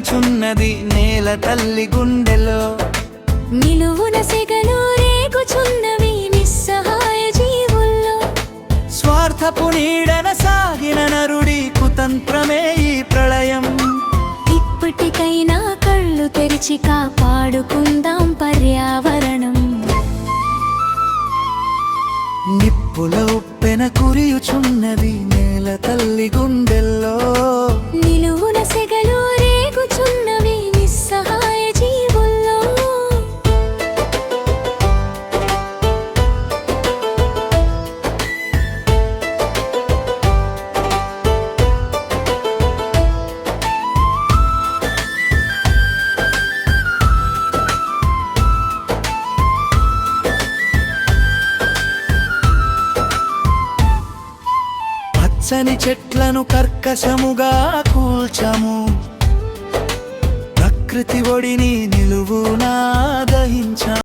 కురియుచున్నది నేల తల్లి గుండెలో. నిలువున సెగలు రేగుచున్నవి నిస్సహాయ జీవుల్లో. స్వార్థపు నీడన సాగిన నరుడి కుతంత్రమే ఈ ప్రళయం. ఇప్పటికైనా కళ్ళు తెరిచి కాపాడుకుందాం పర్యావరణం. నిప్పుల ఉప్పెన కురియుచున్నది నేల తల్లి గుండెల్లో. నిలువున సెగలు రేగుచున్నవి నిస్సహాయ జీవుల్లో. పచ్చని చెట్లను కర్కశముగా కూల్చము. ప్రకృతి ఒడిని నిలువునా దహించాము.